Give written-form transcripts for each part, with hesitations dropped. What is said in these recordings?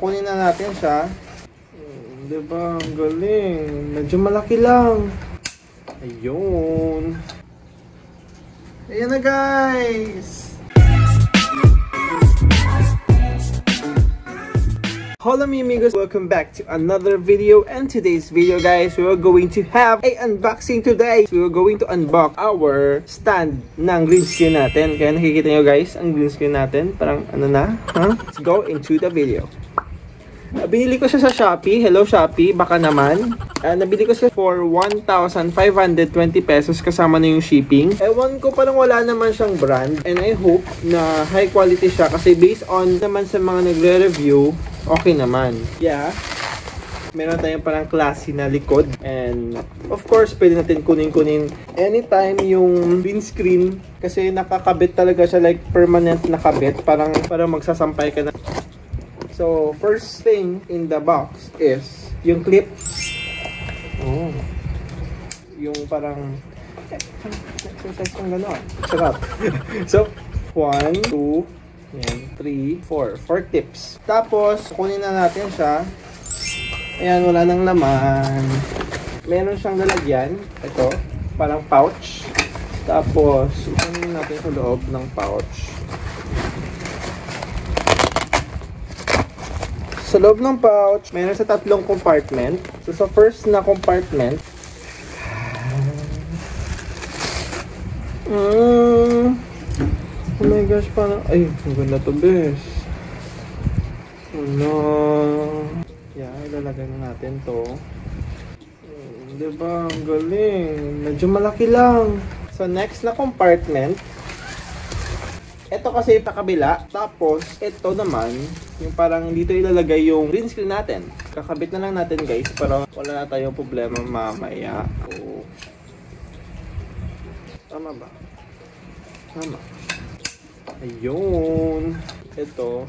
kunin na natin siya. Diba? Ang galing. Medyo malaki lang. Ayun. Ayan na guys. Hello my amigos, welcome back to another video, and today's video guys, we are going to have a unboxing today. We are going to unbox our stand ng green screen natin. Kaya nakikita nyo guys, ang green screen natin, parang ano na, huh? Let's go into the video. Binili ko siya sa Shopee. Hello Shopee, baka naman. Nabili ko siya for 1,520 pesos kasama na yung shipping. Ewan ko, parang wala naman siyang brand. And I hope na high quality siya kasi based on naman sa mga nagre-review, okay naman. Yeah. Meron tayong parang classy na likod. And of course, pwede natin kunin-kunin anytime yung windscreen. Kasi nakakabit talaga siya, like permanent nakabit. Parang magsasampay ka na. So, first thing in the box is yung clip. Oh. Yung parang exercise kong gano'n. Sarap. So, 1, 2, 3, 4. 4 tips. Tapos, kunin na natin siya. Ayan, wala nang laman. Meron siyang lalagyan. Ito, parang pouch. Tapos, kunin natin sa loob ng pouch. Sa loob ng pouch, mayroon sa 3 compartment. So, sa first na compartment, oh my gosh, parang, ay, ang ganda to, bes. Ano? Yeah, ilalagay na natin to. Diba? Ang galing. Medyo malaki lang. So, next na compartment, ito kasi pa kabila, tapos ito naman, yung parang dito ilalagay yung green screen natin. Kakabit na lang natin guys, para wala na tayong problema mamaya. Oh. Tama ba? Tama. Ayun. Ito,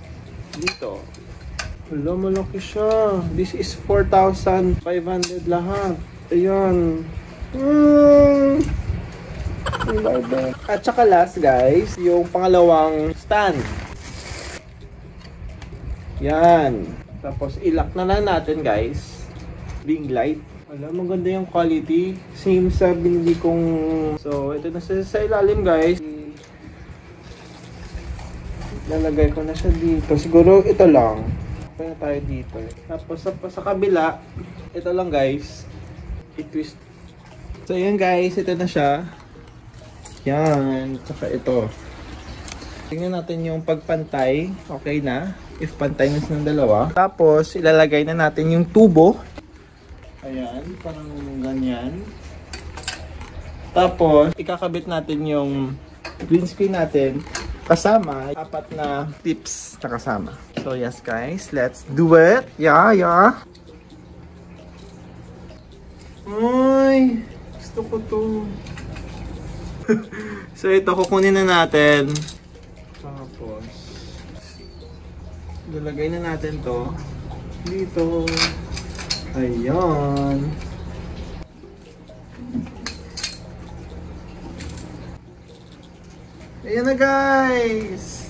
dito. Wala, malaki siya. This is 4,500 lahat. Ayan. At saka last guys, yung pangalawang stand. Yan. Tapos ilock na lang natin guys. Ring light. Alam, maganda yung quality. Same sa binili kong... So, ito na sa ilalim guys. Lalagay ko na siya dito. Siguro ito lang. Okay na tayo dito. Tapos sa kabila, ito lang guys. I-twist. So, yan guys. Ito na siya. Yan, tsaka ito. Tingnan natin yung pagpantay. Okay na. If pantay na silang dalawa. Tapos, ilalagay na natin yung tubo. Ayan, parang ganyan. Tapos, ikakabit natin yung green screen natin. Kasama, 4 na tips na kasama. So, yes guys, let's do it. Yeah. Ay, gusto ko to. So ito, kukunin na natin. Tapos lalagay na natin to dito. Ayan. Ayan na guys.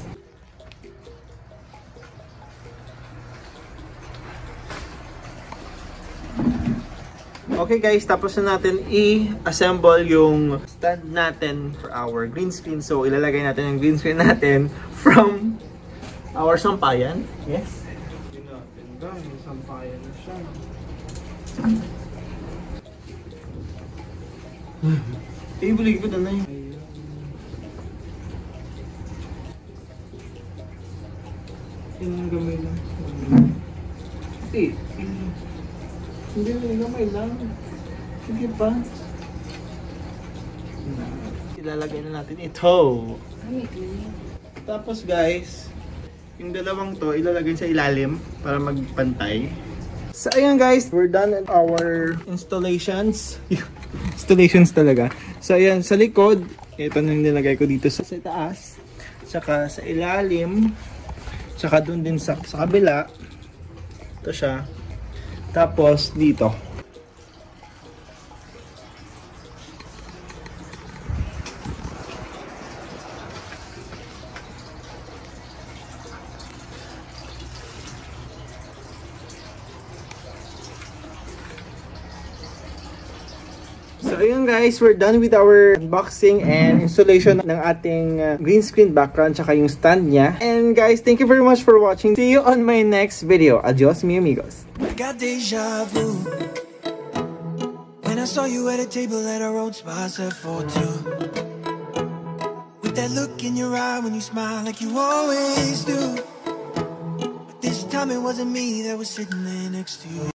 Okay guys, tapos na natin i-assemble yung stand natin for our green screen. So, ilalagay natin yung green screen natin from our sampayan. Yes. Yung sampayan na siya. Bulig ko na yun. Yung gamay lang. Hindi, gamay lang. Sige pa. Ilalagay na natin ito. Tapos guys, yung dalawang to, ilalagay sa ilalim para magpantay. So ayan guys, we're done with our installations. Installations talaga. So ayan, sa likod, ito na nilagay ko dito sa taas. Tsaka sa ilalim. Tsaka dun din sa kabila. Ito siya. Tapos dito. So ayun guys, we're done with our unboxing and installation ng ating green screen background tsaka yung stand niya. And guys, thank you very much for watching. See you on my next video. Adios, mi amigos. I got deja vu when I saw you at a table at a road spot set for two. With that look in your eye when you smile like you always do. But this time it wasn't me that was sitting there next to you.